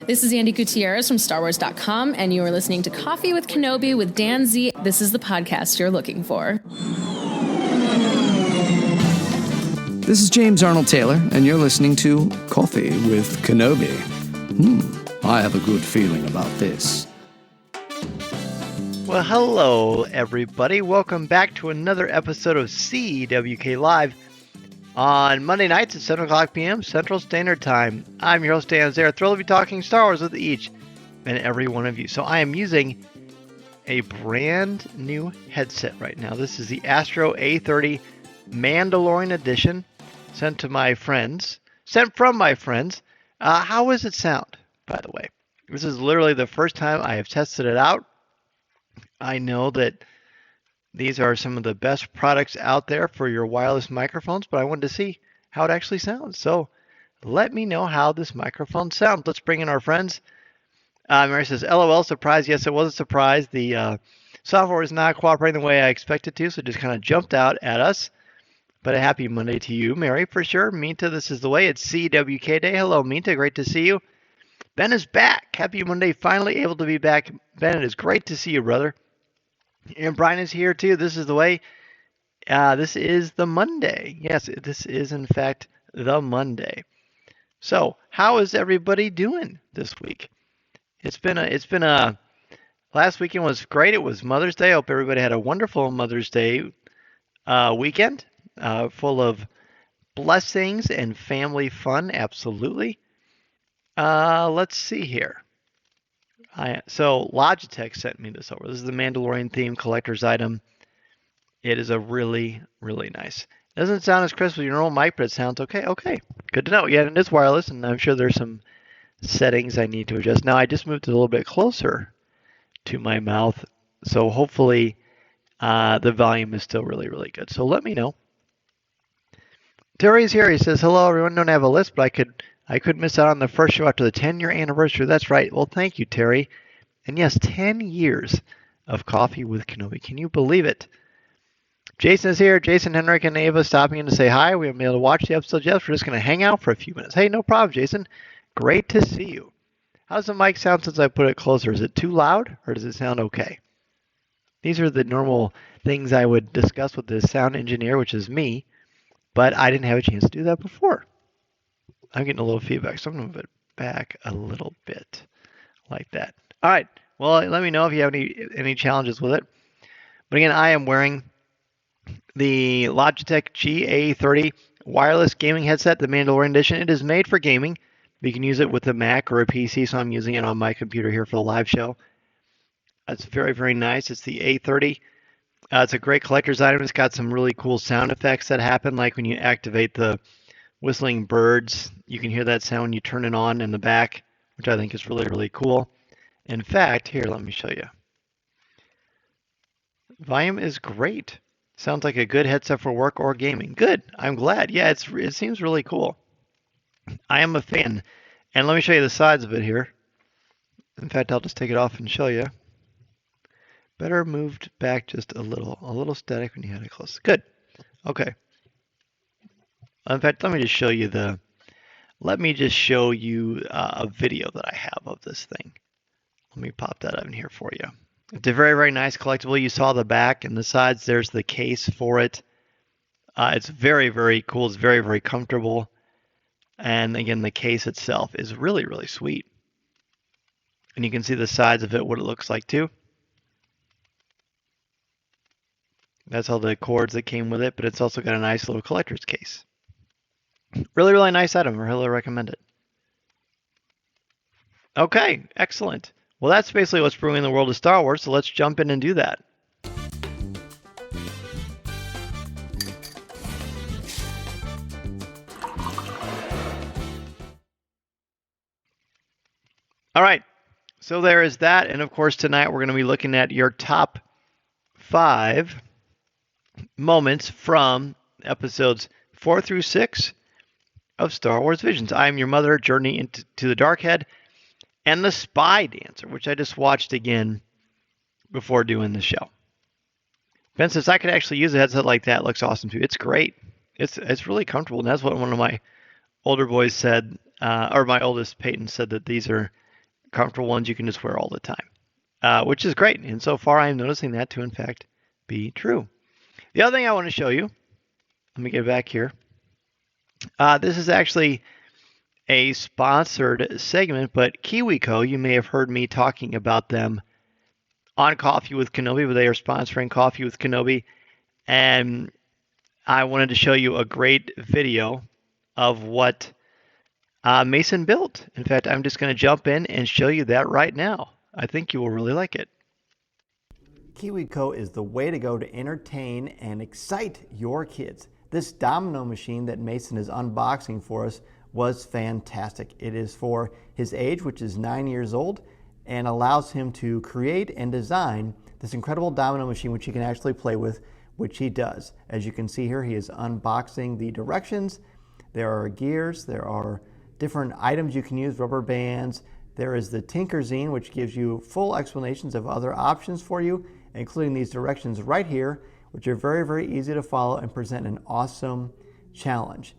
This is Andy Gutierrez from StarWars.com, and you are listening to Coffee with Kenobi with Dan Z. This is the podcast you're looking for. This is James Arnold Taylor, and you're listening to Coffee with Kenobi. I have a good feeling about this. Well, hello, everybody. Welcome back to another episode of CWK Live on Monday nights at 7 o'clock p.m. Central Standard Time. I'm your host, Dan Zare, thrilled to be talking Star Wars with each and every one of you. So I am using a brand new headset right now. This is the Astro A30 Mandalorian Edition, sent from my friends. How does it sound, by the way? This is literally the first time I have tested it out. I know that these are some of the best products out there for your wireless microphones, but I wanted to see how it actually sounds. So let me know how this microphone sounds. Let's bring in our friends. Mary says, LOL, surprise. Yes, it was a surprise. The software is not cooperating the way I expected to, so it just kind of jumped out at us. But a happy Monday to you, Mary, for sure. Minta, this is the way. It's CWK Day. Hello, Minta. Great to see you. Ben is back. Happy Monday. Finally able to be back. Ben, it is great to see you, brother. And Brian is here too. This is the way. This is the Monday. Yes, this is in fact the Monday. So, how is everybody doing this week? It's been a. Last weekend was great. It was Mother's Day. I hope everybody had a wonderful Mother's Day weekend, full of blessings and family fun. Absolutely. Let's see here. So Logitech sent me this over. This is the Mandalorian theme collector's item. It is a really, really nice. It doesn't sound as crisp as your normal mic, but it sounds okay. Okay, good to know. Yeah, it is wireless, and I'm sure there's some settings I need to adjust. Now, I just moved it a little bit closer to my mouth, so hopefully the volume is still really, really good. So let me know. Terry's here. He says, hello, everyone. Don't have a list, but I couldn't miss out on the first show after the 10-year anniversary. That's right. Well, thank you, Terry. And yes, 10 years of Coffee with Kenobi. Can you believe it? Jason is here. Jason, Henrik, and Ava stopping in to say hi. We haven't been able to watch the episode yet. We're just going to hang out for a few minutes. Hey, no problem, Jason. Great to see you. How's the mic sound since I put it closer? Is it too loud, or does it sound okay? These are the normal things I would discuss with the sound engineer, which is me, but I didn't have a chance to do that before. I'm getting a little feedback, so I'm going to move it back a little bit like that. All right. Well, let me know if you have any challenges with it. But again, I am wearing the Logitech GA30 wireless gaming headset, the Mandalorian Edition. It is made for gaming. You can use it with a Mac or a PC, so I'm using it on my computer here for the live show. It's very, very nice. It's the A30. It's a great collector's item. It's got some really cool sound effects that happen, like when you activate the whistling birds. You can hear that sound when you turn it on in the back, which I think is really, really cool. In fact, here, let me show you. Volume is great. Sounds like a good headset for work or gaming. Good. I'm glad. Yeah, it seems really cool. I am a fan. And let me show you the sides of it here. In fact, I'll just take it off and show you. Better moved back just a little static when you had it close. Good. Okay. In fact, let me just show you a video that I have of this thing. Let me pop that in here for you. It's a very, very nice collectible. You saw the back and the sides. There's the case for it. It's very, very cool. It's very, very comfortable. And again, the case itself is really, really sweet. And you can see the sides of it, what it looks like too. That's all the cords that came with it, but it's also got a nice little collector's case. Really, really nice item. I really recommend it. Okay, excellent. Well, that's basically what's brewing in the world of Star Wars, so let's jump in and do that. All right, so there is that, and of course tonight we're going to be looking at your top 5 moments from episodes 4 through 6 of Star Wars Visions. I Am Your Mother, Journey into the Dark Head, and The Spy Dancer, which I just watched again before doing the show. Ben says, I could actually use a headset like that. It looks awesome too. It's great. It's really comfortable, and that's what one of my older boys said, or my oldest, Peyton, said that these are comfortable ones you can just wear all the time, which is great. And so far, I'm noticing that to, in fact, be true. The other thing I want to show you, let me get back here. This is actually a sponsored segment, but KiwiCo, you may have heard me talking about them on Coffee with Kenobi, but they are sponsoring Coffee with Kenobi. And I wanted to show you a great video of what Mason built. In fact, I'm just going to jump in and show you that right now. I think you will really like it. KiwiCo is the way to go to entertain and excite your kids. This domino machine that Mason is unboxing for us was fantastic. It is for his age, which is 9 years old, and allows him to create and design this incredible domino machine which he can actually play with, which he does. As you can see here, he is unboxing the directions. There are gears, there are different items you can use, rubber bands. There is the Tinker Zine, which gives you full explanations of other options for you, including these directions right here, which are very, very easy to follow and present an awesome challenge.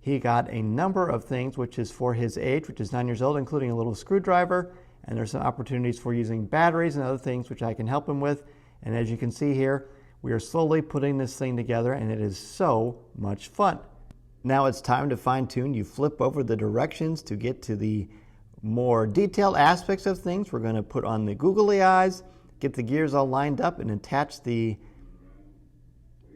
He got a number of things which is for his age, which is 9 years old, including a little screwdriver, and there's some opportunities for using batteries and other things which I can help him with. And as you can see here, we are slowly putting this thing together, and it is so much fun. Now it's time to fine-tune. You flip over the directions to get to the more detailed aspects of things. We're going to put on the googly eyes, get the gears all lined up, and attach the,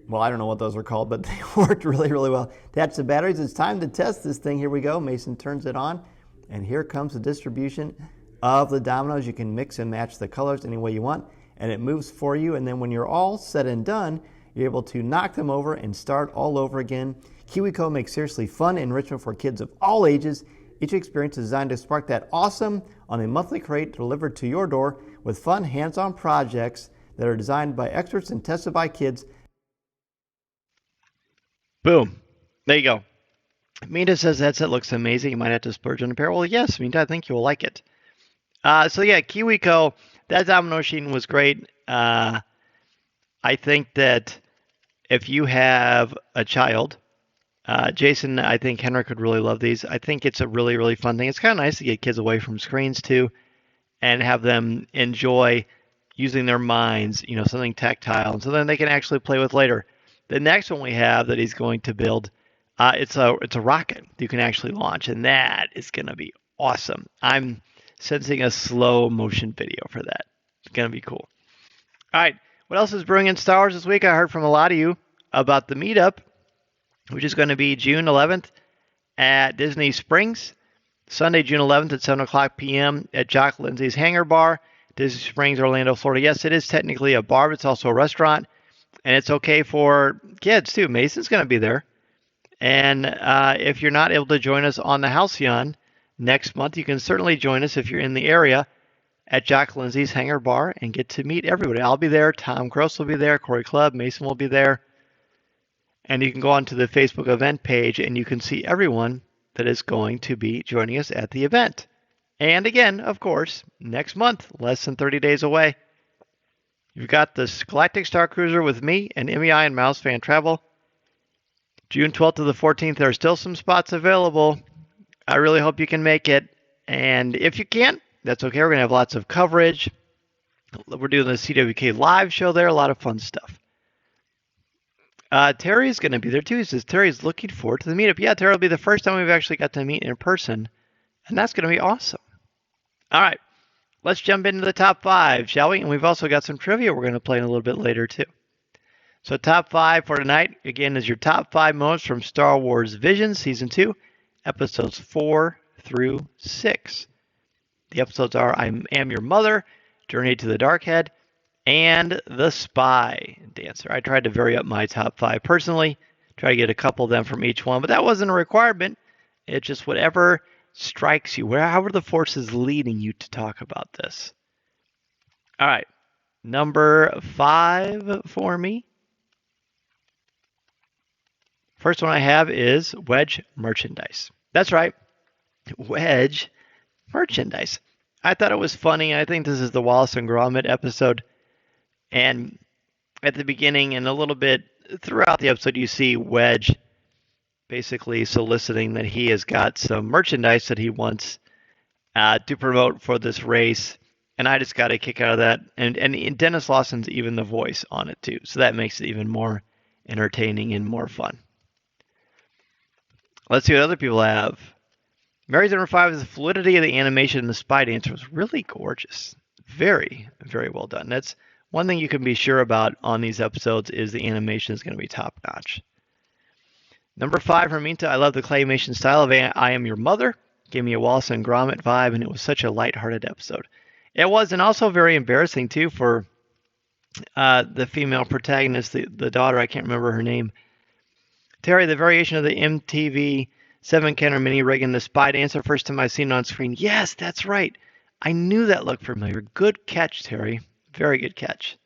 well, I don't know what those are called, but they worked really, really well. Attach the batteries. It's time to test this thing. Here we go. Mason turns it on, and here comes the distribution of the dominoes. You can mix and match the colors any way you want, and it moves for you. And then when you're all said and done, you're able to knock them over and start all over again. KiwiCo makes seriously fun enrichment for kids of all ages. Each experience is designed to spark that awesome on a monthly crate delivered to your door with fun hands-on projects that are designed by experts and tested by kids. Boom. There you go. Mina says that set looks amazing. You might have to splurge on a pair. Well, yes, Mina, I think you will like it. So yeah, KiwiCo, that domino machine was great. I think that if you have a child, Jason, I think Henrik would really love these. I think it's a really, really fun thing. It's kind of nice to get kids away from screens too and have them enjoy using their minds, you know, something tactile, and so then they can actually play with later. The next one we have that he's going to build, it's a rocket you can actually launch, and that is going to be awesome. I'm sensing a slow motion video for that. It's going to be cool. All right, what else is brewing in Star Wars this week? I heard from a lot of you about the meetup, which is going to be June 11th at Disney Springs. Sunday, June 11th at 7 o'clock p.m. at Jock Lindsay's Hangar Bar, Disney Springs, Orlando, Florida. Yes, it is technically a bar, but it's also a restaurant, and it's okay for kids too. Mason's going to be there. And if you're not able to join us on the Halcyon next month, you can certainly join us if you're in the area at Jock Lindsay's Hangar Bar and get to meet everybody. I'll be there. Tom Gross will be there. Corey Clubb. Mason will be there. And you can go onto the Facebook event page and you can see everyone that is going to be joining us at the event. And again, of course, next month, less than 30 days away, you've got the Galactic Star Cruiser with me and MEI and Mouse Fan Travel. June 12th to the 14th, there are still some spots available. I really hope you can make it. And if you can't, that's okay. We're going to have lots of coverage. We're doing the CWK live show there. A lot of fun stuff. Terry's going to be there too. He says Terry's looking forward to the meetup. Yeah, Terry will be the first time we've actually got to meet in person. And that's going to be awesome. All right. Let's jump into the top 5, shall we? And we've also got some trivia we're going to play in a little bit later too. So top 5 for tonight, again, is your top 5 moments from Star Wars Visions Season 2, episodes 4 through 6. The episodes are I Am Your Mother, Journey to the Dark Head, and The Spy Dancer. I tried to vary up my top 5 personally, try to get a couple of them from each one, but that wasn't a requirement. It's just whatever strikes you, however the Force is leading you to talk about this. All right, number 5 for me. First one I have is Wedge merchandise. That's right, Wedge merchandise. I thought it was funny. I think this is the Wallace and Gromit episode. And at the beginning and a little bit throughout the episode, you see Wedge basically soliciting that he has got some merchandise that he wants to promote for this race. And I just got a kick out of that. And Dennis Lawson's even the voice on it too. So that makes it even more entertaining and more fun. Let's see what other people have. Mary's number 5 is the fluidity of the animation and the spy dancer was really gorgeous. Very, very well done. That's one thing you can be sure about on these episodes is the animation is going to be top notch. Number 5 for Minta, I love the claymation style of I Am Your Mother. Gave me a Wallace and Gromit vibe, and it was such a lighthearted episode. It was, and also very embarrassing, too, for the female protagonist, the daughter, I can't remember her name. Terry, the variation of the MTV 7-counter mini rig and the spy dancer, first time I've seen it on screen. Yes, that's right. I knew that looked familiar. Good catch, Terry. Very good catch.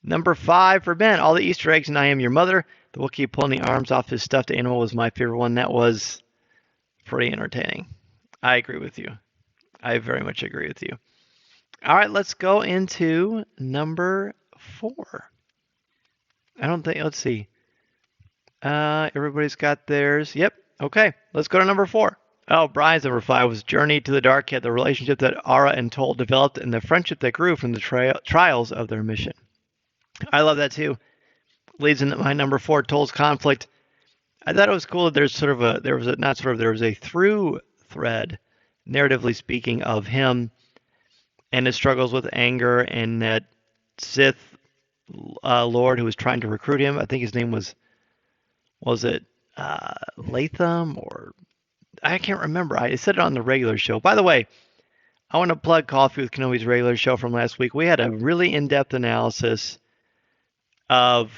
Number 5 for Ben, all the Easter eggs in I Am Your Mother. The Wookiee pulling the arms off his stuffed animal was my favorite one. That was pretty entertaining. I agree with you. I very much agree with you. All right, let's go into number 4. Let's see. Everybody's got theirs. Yep. Okay, let's go to number 4. Oh, Brian's number 5 was Journey to the Dark Head, the relationship that Aura and Toll developed and the friendship that grew from the trials of their mission. I love that too. Leads into my number 4, Toll's conflict. I thought it was cool that there was a through thread, narratively speaking, of him and his struggles with anger and that Sith Lord who was trying to recruit him. I think his name was it Latham, or I can't remember. I said it on the regular show. By the way, I want to plug Coffee with Kenobi's regular show from last week. We had a really in-depth analysis of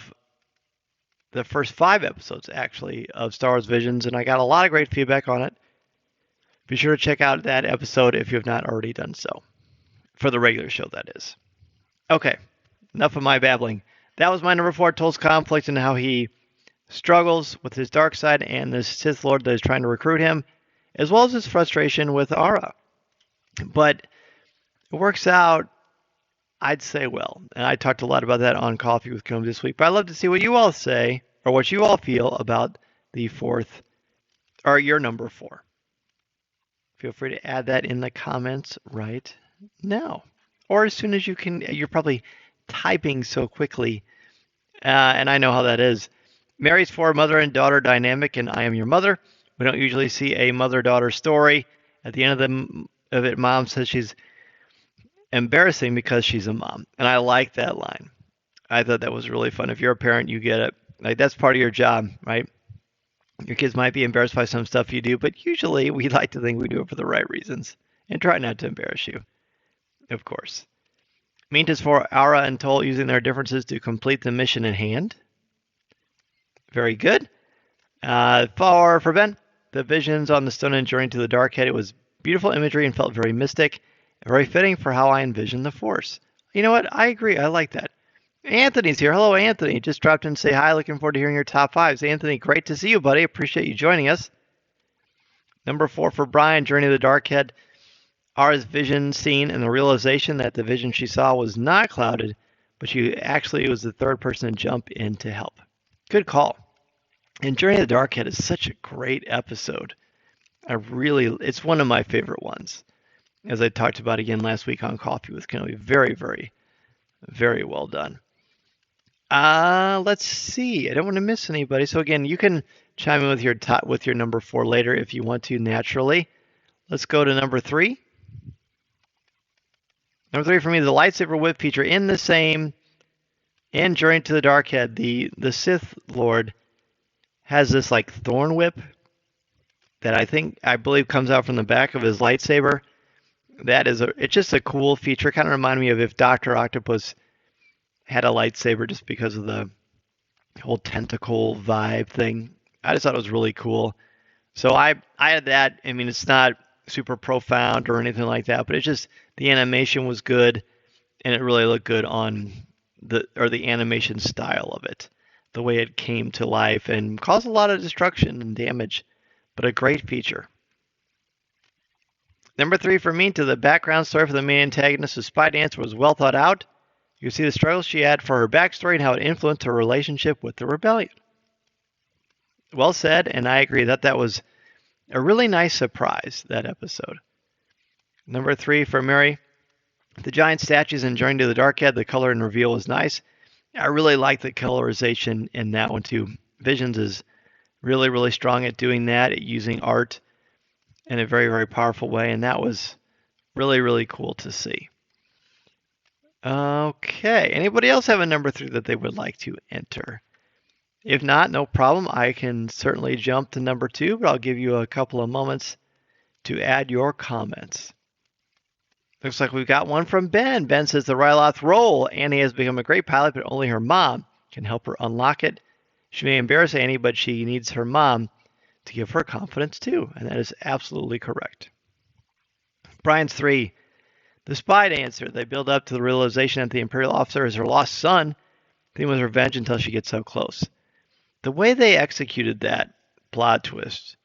the first 5 episodes, actually, of Star Wars Visions, and I got a lot of great feedback on it. Be sure to check out that episode if you have not already done so. For the regular show, that is. Okay, enough of my babbling. That was my number 4, Toll's conflict and how he struggles with his dark side and the Sith Lord that is trying to recruit him, as well as his frustration with Aura. But it works out, I'd say, well. And I talked a lot about that on Coffee with Kenobi this week. But I'd love to see what you all say or what you all feel about the 4th, or your number 4. Feel free to add that in the comments right now. Or as soon as you can. You're probably typing so quickly. And I know how that is. Mary's 4, mother and daughter dynamic, and I Am Your Mother. We don't usually see a mother-daughter story. At the end of it, Mom says she's embarrassing because she's a mom. And I like that line. I thought that was really fun. If you're a parent, you get it. Like, that's part of your job, right? Your kids might be embarrassed by some stuff you do, but usually we like to think we do it for the right reasons and try not to embarrass you, of course. Minta's 4, Aura and Toll using their differences to complete the mission at hand. Very good. For Ben, the visions on the stone and journey to the dark head. It was beautiful imagery and felt very mystic, very fitting for how I envision the Force. You know what? I agree. I like that. Anthony's here. Hello, Anthony. Just dropped in to say hi. Looking forward to hearing your top 5s. Anthony, great to see you, buddy. Appreciate you joining us. Number 4 for Brian, Journey to the Dark Head. Aura's vision scene and the realization that the vision she saw was not clouded, but she actually was the third person to jump in to help. Good call. And Journey to the Dark Head is such a great episode. It's one of my favorite ones. As I talked about again last week on Coffee with Kenobi. Very, very, very well done. Let's see. I don't want to miss anybody. So again, you can chime in with your number 4 later if you want to naturally. Let's go to number 3. Number 3 for me, the lightsaber whip feature in Journey to the Dark Head. The Sith Lord has this like thorn whip that I believe comes out from the back of his lightsaber. It's just a cool feature. Kind of reminded me of if Dr. Octopus had a lightsaber, just because of the whole tentacle vibe thing. I just thought it was really cool. So I had that. I mean, it's not super profound or anything like that, but it's just the animation was good, and it really looked good on the animation style of it, the way it came to life and caused a lot of destruction and damage, but a great feature. Number 3 for me, to the background story for the main antagonist, the spy dancer was well thought out. You see the struggles she had for her backstory and how it influenced her relationship with the rebellion. Well said, and I agree that was a really nice surprise, that episode. Number 3 for Mary. The giant statues in Journey to the Dark Head, the color and reveal was nice. I really like the colorization in that one too. Visions is really, really strong at doing that, at using art in a very, very powerful way, and that was really, really cool to see. Okay, anybody else have a number 3 that they would like to enter? If not, no problem. I can certainly jump to number 2, but I'll give you a couple of moments to add your comments. Looks like we've got one from Ben. Ben says the Ryloth roll. Annie has become a great pilot, but only her mom can help her unlock it. She may embarrass Annie, but she needs her mom to give her confidence too. And that is absolutely correct. Brian's 3. The spy dancer. They build up to the realization that the Imperial officer is her lost son, dealing with revenge until she gets so close. The way they executed that plot twist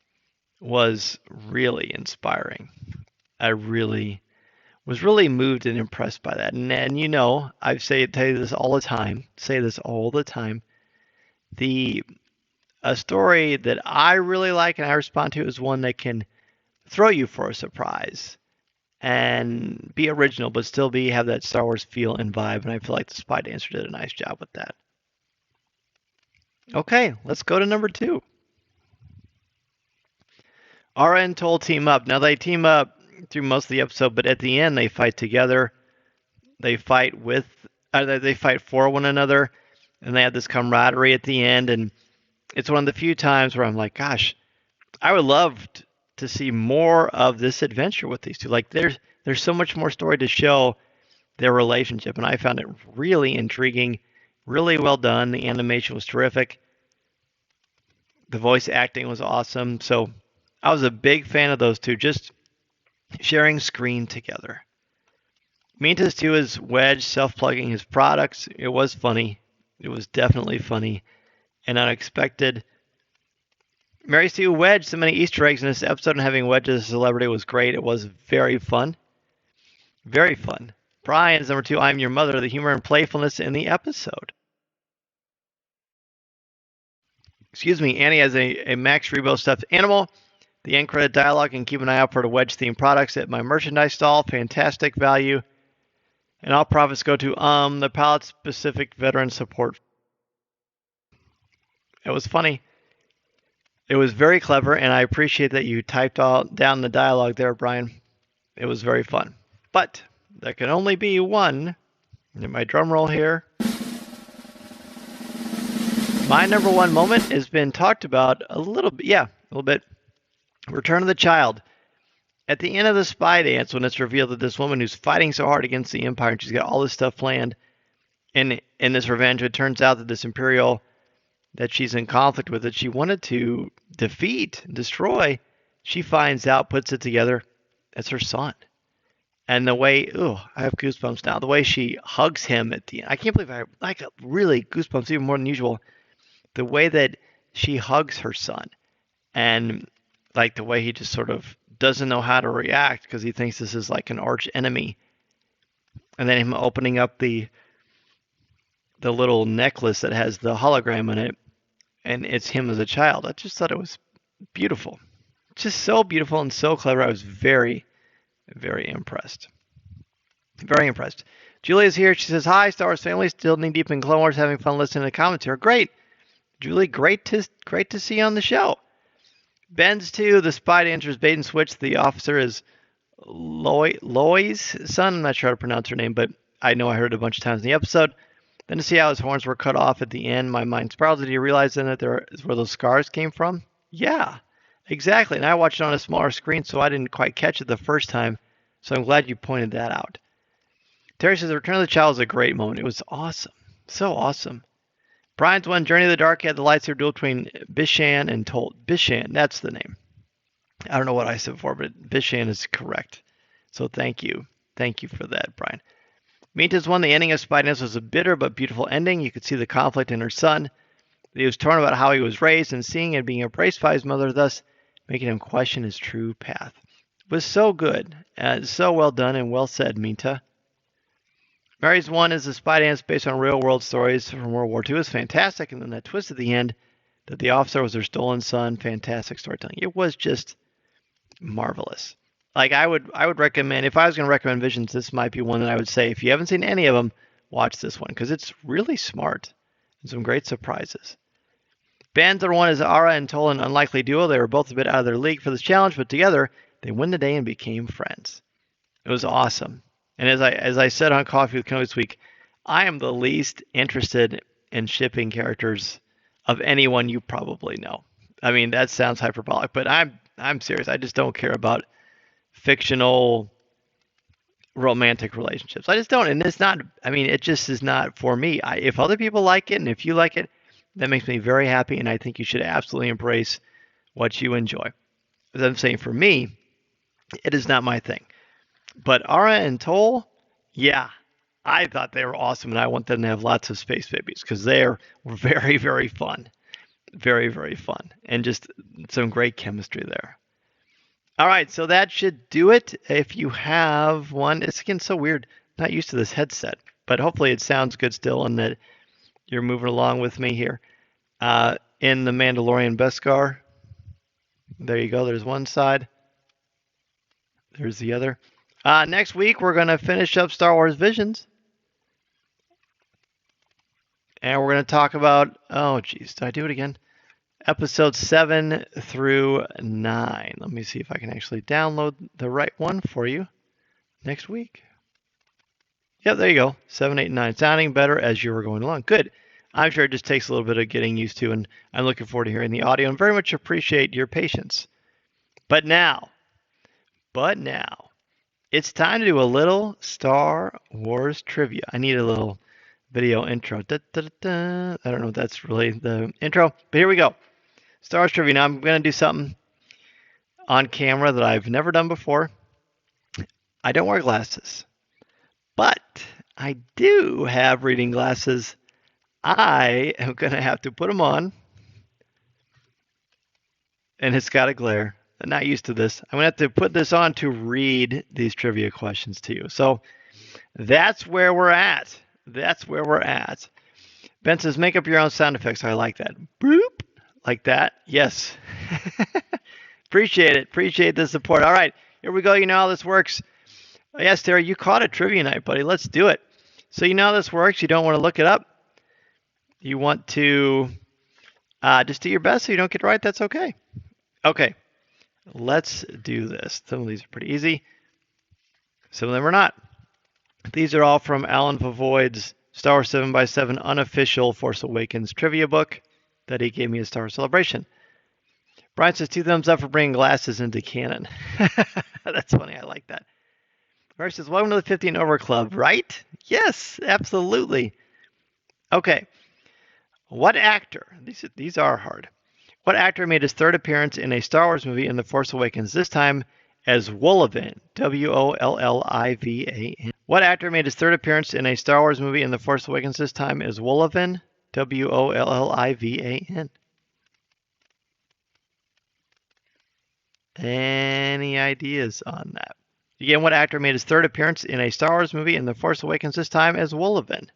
was really inspiring. I was really moved and impressed by that. And you know, I tell you this all the time. A story that I really like and I respond to is one that can throw you for a surprise and be original, but still have that Star Wars feel and vibe. And I feel like the Spy Dancer did a nice job with that. Okay, let's go to number 2. Aura and Toll team up. Now they team up through most of the episode, but at the end they fight together. They fight for one another, and they have this camaraderie at the end. And it's one of the few times where I'm like, gosh, I would love to see more of this adventure with these two. Like there's so much more story to show their relationship, and I found it really intriguing, really well done. The animation was terrific. The voice acting was awesome. So I was a big fan of those two, just sharing screen together. Minta's 2 is Wedge self-plugging his products. It was funny. It was definitely funny and unexpected. Mary's 2, Wedge, so many Easter eggs in this episode, and having Wedge as a celebrity was great. It was very fun. Very fun. Brian's number 2, I'm Your Mother, the humor and playfulness in the episode. Annie has a Max Rebo stuffed animal. The end credit dialogue, and keep an eye out for the Wedge-themed products at my merchandise stall. Fantastic value. And all profits go to the Palette-specific veteran support. It was funny. It was very clever, and I appreciate that you typed down the dialogue there, Brian. It was very fun. But there can only be one. In my drum roll here. My number 1 moment has been talked about a little bit. Return of the Child. At the end of the spy dance, when it's revealed that this woman who's fighting so hard against the Empire, and she's got all this stuff planned in this revenge, it turns out that this Imperial that she's in conflict with, that she wanted to defeat, destroy, she finds out, puts it together, it's her son. And the way, I have goosebumps now. The way she hugs him at the end. I can't believe I like really goosebumps even more than usual. The way that she hugs her son. And like the way he just sort of doesn't know how to react because he thinks this is like an arch enemy. And then him opening up the little necklace that has the hologram in it. And it's him as a child. I just thought it was beautiful. Just so beautiful and so clever. I was very, very impressed. Very impressed. Julia's here. She says, hi, Star Wars family. Still knee deep in Clone Wars, having fun listening to the comments here. Great. Julie, great to see you on the show. Ben's 2, the spy dancer's bait and switch. The officer is Loy's son. I'm not sure how to pronounce her name, but I know I heard it a bunch of times in the episode. Then to see how his horns were cut off at the end, my mind spiraled. Did you realize then that there is where those scars came from? Yeah, exactly. And I watched it on a smaller screen, so I didn't quite catch it the first time. So I'm glad you pointed that out. Terry says, the Return of the Child was a great moment. It was awesome. So awesome. Brian's 1, Journey to the Dark had the lightsaber duel between Bishan and Tolt. Bishan, that's the name. I don't know what I said before, but Bishan is correct. So thank you. Thank you for that, Brian. Minta's 1, the ending of Spy Dance was a bitter but beautiful ending. You could see the conflict in her son. He was torn about how he was raised and seeing and being embraced by his mother, thus making him question his true path. It was so good. So well done and well said, Minta. Mary's 1 is a spy dance based on real-world stories from World War II. It's fantastic. And then that twist at the end that the officer was her stolen son. Fantastic storytelling. It was just marvelous. Like I would recommend, if I was going to recommend Visions, this might be one that I would say, if you haven't seen any of them, watch this one because it's really smart and some great surprises. Bands number one is Ara and Toll, an unlikely duo. They were both a bit out of their league for this challenge, but together they win the day and became friends. It was awesome. And as I said on Coffee with Kenobi this week, I am the least interested in shipping characters of anyone you probably know. I mean, that sounds hyperbolic, but I'm serious. I just don't care about fictional romantic relationships. I just don't, and it's not. I mean, it just is not for me. If other people like it, and if you like it, that makes me very happy, and I think you should absolutely embrace what you enjoy. As I'm saying, for me, it is not my thing. But Ara and Toll, yeah, I thought they were awesome, and I want them to have lots of space babies because they were very, very fun. Very, very fun. And just some great chemistry there. All right, so that should do it. If you have one, it's again so weird. Not used to this headset, but hopefully it sounds good still and that you're moving along with me here. In the Mandalorian Beskar, there you go. There's one side. There's the other. Next week, we're going to finish up Star Wars Visions. And we're going to talk about, oh, geez, did I do it again? Episodes 7 through 9. Let me see if I can actually download the right one for you next week. Yep, there you go. 7, 8, 9. Sounding better as you were going along. Good. I'm sure it just takes a little bit of getting used to, and I'm looking forward to hearing the audio and very much appreciate your patience. But now, it's time to do a little Star Wars trivia. I need a little video intro. Da, da, da, da. I don't know if that's really the intro, but here we go. Star Wars trivia. Now I'm going to do something on camera that I've never done before. I don't wear glasses, but I do have reading glasses. I am going to have to put them on, and it's got a glare. I'm not used to this. I'm going to have to put this on to read these trivia questions to you. So that's where we're at. That's where we're at. Ben says, make up your own sound effects. I like that. Boop. Like that. Yes. Appreciate it. Appreciate the support. All right. Here we go. You know how this works. Yes, Terry, you caught a trivia night, buddy. Let's do it. So you know how this works. You don't want to look it up. You want to just do your best so you don't get it right. That's okay. Okay. Let's do this. Some of these are pretty easy. Some of them are not. These are all from Alan Pavoid's Star Wars 7x7 unofficial Force Awakens trivia book that he gave me at Star Wars Celebration. Brian says 2 thumbs up for bringing glasses into canon. That's funny. I like that. Mary says, welcome to the 50 and Over Club, right? Yes, absolutely. Okay. What actor, these are hard. What actor made his third appearance in a Star Wars movie in The Force Awakens, this time as Woollivin, Wollivan? What actor made his third appearance in a Star Wars movie in The Force Awakens, this time as Woollivin, Wollivan? Any ideas on that? Again, what actor made his third appearance in a Star Wars movie in The Force Awakens, this time as Woollivin,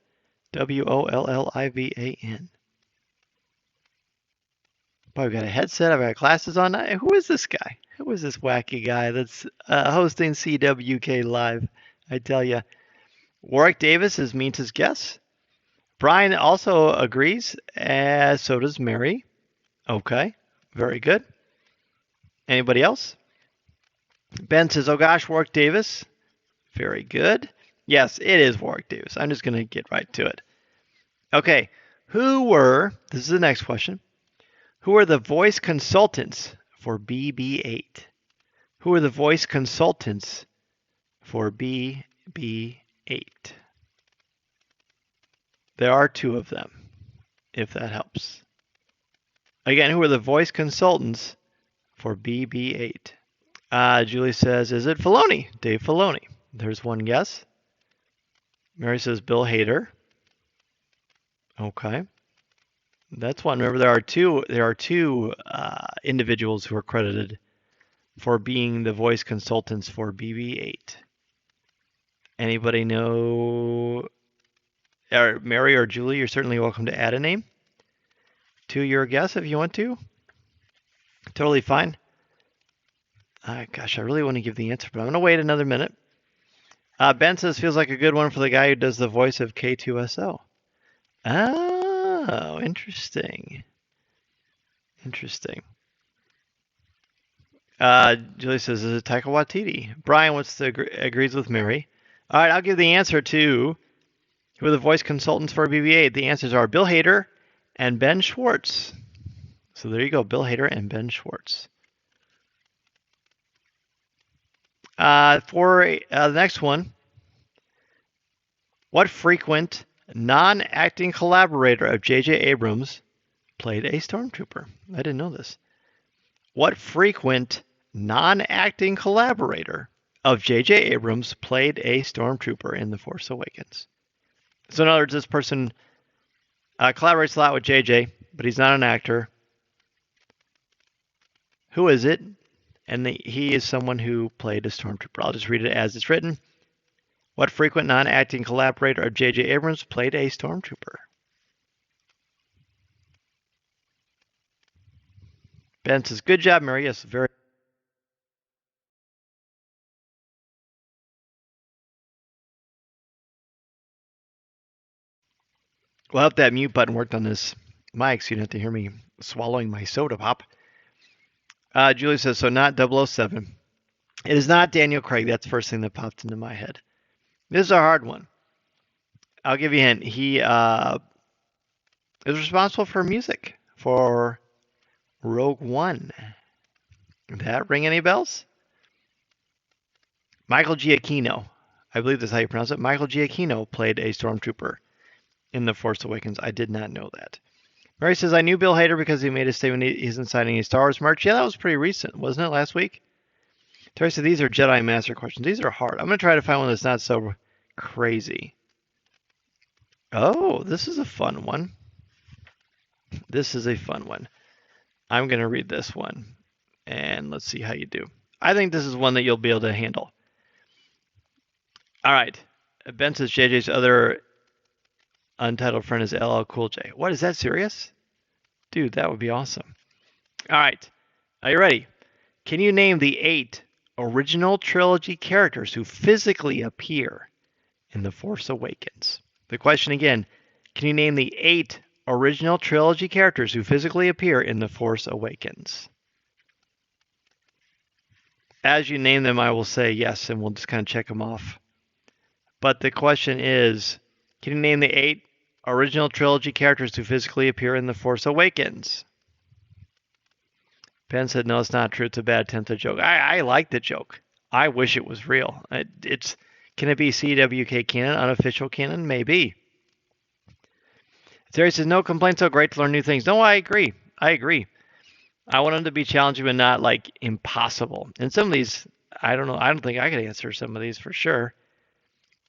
Wollivan? I've got a headset. I've got glasses on. Who is this guy? Who is this wacky guy that's hosting CWK Live? I tell you. Warwick Davis is Means' guess. Brian also agrees, as so does Mary. Okay, very good. Anybody else? Ben says, oh gosh, Warwick Davis. Very good. Yes, it is Warwick Davis. I'm just going to get right to it. Okay, this is the next question. Who are the voice consultants for BB-8? Who are the voice consultants for BB-8? There are 2 of them, if that helps. Again, who are the voice consultants for BB-8? Julie says, is it Filoni? Dave Filoni. There's one guess. Mary says Bill Hader. Okay. That's one. Remember, there are two individuals who are credited for being the voice consultants for BB-8. Anybody know? Or Mary or Julie, you're certainly welcome to add a name to your guess if you want to. Totally fine. Gosh, I really want to give the answer, but I'm going to wait another minute. Ben says feels like a good one for the guy who does the voice of K2SO. Oh, interesting. Interesting. Julie says, is it Taika Waititi? Brian agrees with Mary. All right, I'll give the answer to who are the voice consultants for BB-8. The answers are Bill Hader and Ben Schwartz. So there you go, Bill Hader and Ben Schwartz. For the next one, what frequent non-acting collaborator of J.J. Abrams played a stormtrooper? I didn't know this. What frequent non-acting collaborator of J.J. Abrams played a stormtrooper in The Force Awakens? So in other words, this person collaborates a lot with J.J., but he's not an actor. Who is it? And he is someone who played a stormtrooper. I'll just read it as it's written. What frequent non-acting collaborator of J.J. Abrams played a stormtrooper? Ben says, good job, Mary. Yes, very. Well, I hope that mute button worked on this mic so you don't have to hear me swallowing my soda pop. Julie says, so not 007. It is not Daniel Craig. That's the first thing that popped into my head. This is a hard one. I'll give you a hint. He is responsible for music for Rogue One. Did that ring any bells? Michael Giacchino. I believe that's how you pronounce it. Michael Giacchino played a stormtrooper in The Force Awakens. I did not know that. Mary says, I knew Bill Hader because he made a statement he isn't signing any Star Wars merch. Yeah, that was pretty recent, wasn't it, last week? Terry said, these are Jedi Master questions. These are hard. I'm going to try to find one that's not so crazy. Oh, this is a fun one. This is a fun one. I'm going to read this one, and let's see how you do. I think this is one that you'll be able to handle. All right. Ben says JJ's other untitled friend is LL Cool J. What, is that serious? Dude, that would be awesome. All right. Are you ready? Can you name the 8 original trilogy characters who physically appear in The Force Awakens? The question again, can you name the 8 original trilogy characters who physically appear in The Force Awakens? As you name them, I will say yes, and we'll just kind of check them off. But the question is, can you name the 8 original trilogy characters who physically appear in The Force Awakens? Ben said, no, it's not true. It's a bad attempt at joke. I like the joke. I wish it was real. Can it be CWK canon, unofficial canon? Maybe. Terry says, no complaints, so great to learn new things. No, I agree. I want them to be challenging but not like impossible. And some of these, I don't know. I don't think I could answer some of these for sure.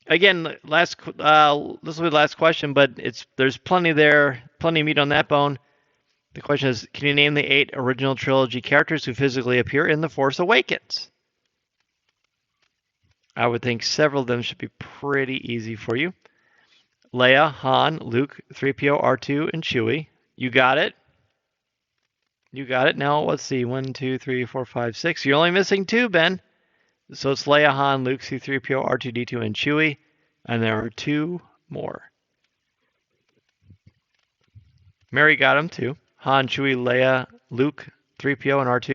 Again, this will be the last question, but there's plenty there, plenty of meat on that bone. The question is, can you name the 8 original trilogy characters who physically appear in The Force Awakens? I would think several of them should be pretty easy for you. Leia, Han, Luke, 3PO, R2, and Chewie. You got it. Now, let's see. 1, 2, 3, 4, 5, 6. You're only missing 2, Ben. So it's Leia, Han, Luke, C-3PO, R2-D2, and Chewie. And there are 2 more. Mary got them too. Han, Chewie, Leia, Luke, 3PO, and R2.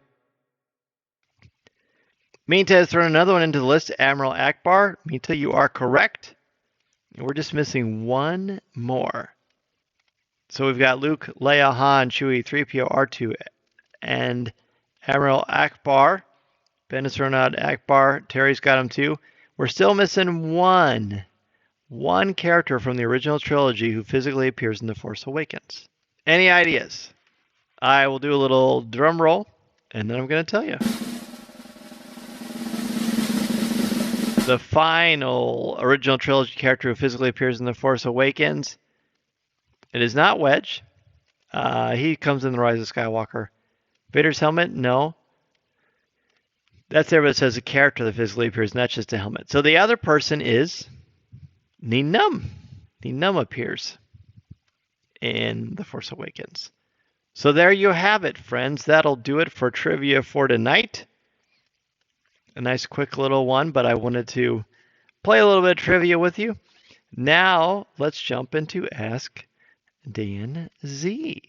Minta has thrown another one into the list. Admiral Akbar. Minta, you are correct. And we're just missing 1 more. So we've got Luke, Leia, Han, Chewie, 3PO, R2, and Admiral Akbar. Ben has thrown out Akbar. Terry's got him too. We're still missing one character from the original trilogy who physically appears in The Force Awakens. Any ideas? I will do a little drum roll, and then I'm going to tell you. The final original trilogy character who physically appears in The Force Awakens. It is not Wedge. He comes in The Rise of Skywalker. Vader's helmet? No. That's there, but it says a character that physically appears, not just a helmet. So the other person is Nien Nunb. Nien Nunb appears in The Force Awakens. So there you have it, friends. That'll do it for trivia for tonight. a nice quick little one, but I wanted to play a little bit of trivia with you. Now, let's jump into Ask Dan Z.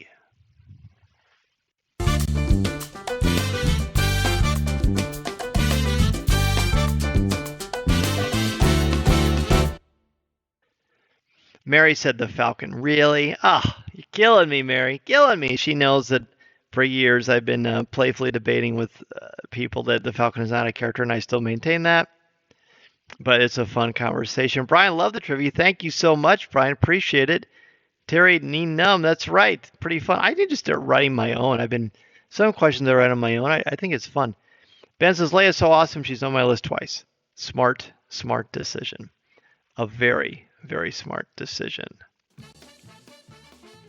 Mary said the Falcon. Really? You're killing me, Mary. Killing me. She knows that for years I've been playfully debating with people that the Falcon is not a character, and I still maintain that. But it's a fun conversation. Brian, love the trivia. Thank you so much, Brian. Appreciate it. Terry Neenum, that's right. Pretty fun. I need to start writing my own. Some questions I write on my own. I think it's fun. Ben says, Leia's so awesome. She's on my list twice. Smart decision. A very, very smart decision.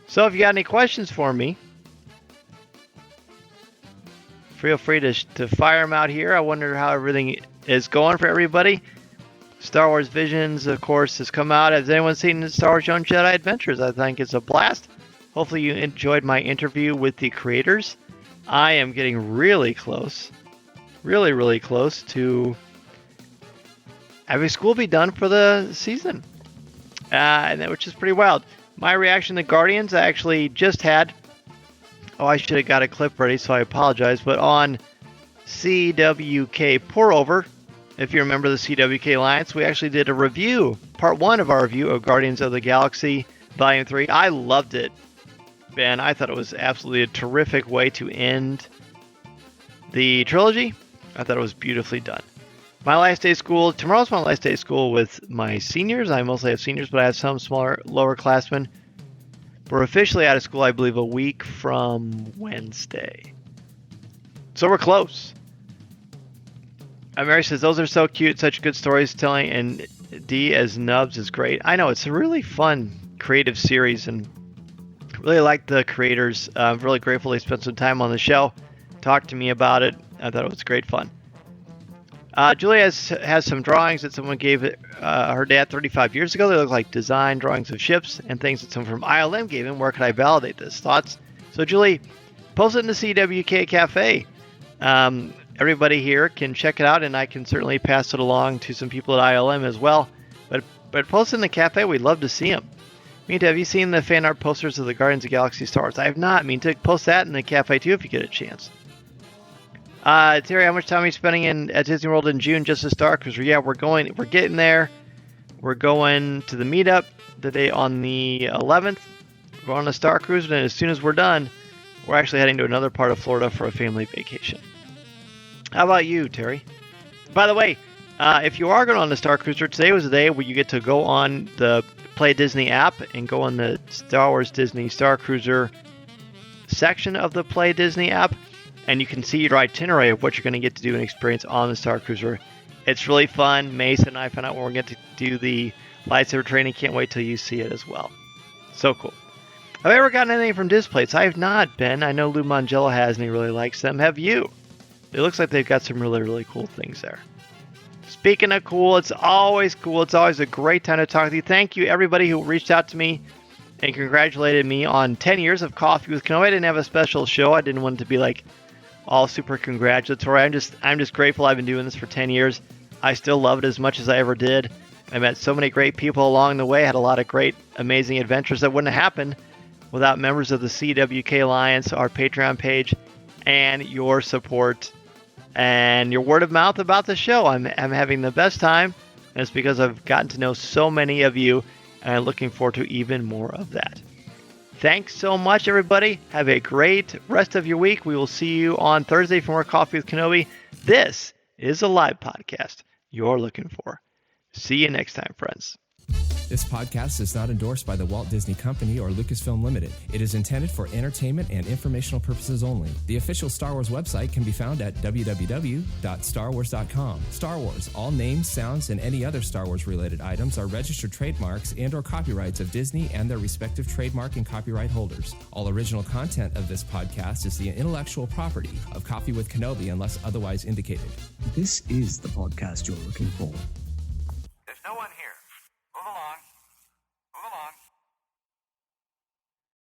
So if you got any questions for me, feel free to fire them out here. I wonder how everything is going for everybody. Star Wars Visions, of course, has come out. Has anyone seen Star Wars Young Jedi Adventures? I think it's a blast. Hopefully you enjoyed my interview with the creators. I am getting really close, really, really close to having school be done for the season, which is pretty wild. My reaction to Guardians, I actually just had, I should have got a clip ready, so I apologize, but on CWK Pour Over, if you remember the CWK Alliance, we actually did a review, part 1 of our review of Guardians of the Galaxy Volume 3. I loved it, Ben. I thought it was absolutely a terrific way to end the trilogy. I thought it was beautifully done. My last day of school, tomorrow's my last day of school with my seniors. I mostly have seniors, but I have some smaller, lower classmen. We're officially out of school, I believe, a week from Wednesday. So we're close. Mary says, those are so cute, such good stories telling, and D as Nubs is great. I know, it's a really fun, creative series, and really like the creators. I'm really grateful they spent some time on the show, talked to me about it. I thought it was great fun. Julia has some drawings that someone gave her dad 35 years ago. They look like design drawings of ships and things that someone from ILM gave him. Where could I validate this? Thoughts? So Julie, post it in the CWK Cafe. Everybody here can check it out, and I can certainly pass it along to some people at ILM as well. But post it in the cafe. We'd love to see them. Minta, have you seen the fan art posters of the Guardians of the Galaxy Star Wars? I have not. Minta, post that in the cafe too if you get a chance. Terry, how much time are you spending at Disney World in June just to Star Cruiser? Yeah, we're getting there. We're going to the meetup the day on the 11th. We're going to Star Cruiser, and as soon as we're done, we're actually heading to another part of Florida for a family vacation. How about you, Terry? By the way, if you are going on the Star Cruiser, today was the day where you get to go on the Play Disney app and go on the Star Wars Disney Star Cruiser section of the Play Disney app, and you can see your itinerary of what you're going to get to do and experience on the Star Cruiser. It's really fun. Mason and I found out when we're going to do the lightsaber training. Can't wait till you see it as well. So cool. Have I ever gotten anything from Displays? I have not, Ben. I know Lou Mangello has, and he really likes them. Have you? It looks like they've got some really, really cool things there. Speaking of cool, it's always cool. It's always a great time to talk with you. Thank you, everybody who reached out to me and congratulated me on 10 years of Coffee with Kenobi. I didn't have a special show. I didn't want it to be like all super congratulatory. I'm just grateful I've been doing this for 10 years. I still love it as much as I ever did. I met so many great people along the way. Had a lot of great, amazing adventures that wouldn't have happened without members of the CWK Alliance, our Patreon page, and your support and your word of mouth about the show. I'm having the best time, and it's because I've gotten to know so many of you, and I'm looking forward to even more of that. Thanks so much, everybody. Have a great rest of your week. We will see you on Thursday for more Coffee with Kenobi. This is a live podcast you're looking for. See you next time, friends. This podcast is not endorsed by the Walt Disney Company or Lucasfilm Limited. It is intended for entertainment and informational purposes only. The official Star Wars website can be found at www.starwars.com. Star Wars, all names, sounds, and any other Star Wars-related items are registered trademarks and/or copyrights of Disney and their respective trademark and copyright holders. All original content of this podcast is the intellectual property of Coffee with Kenobi unless otherwise indicated. This is the podcast you're looking for.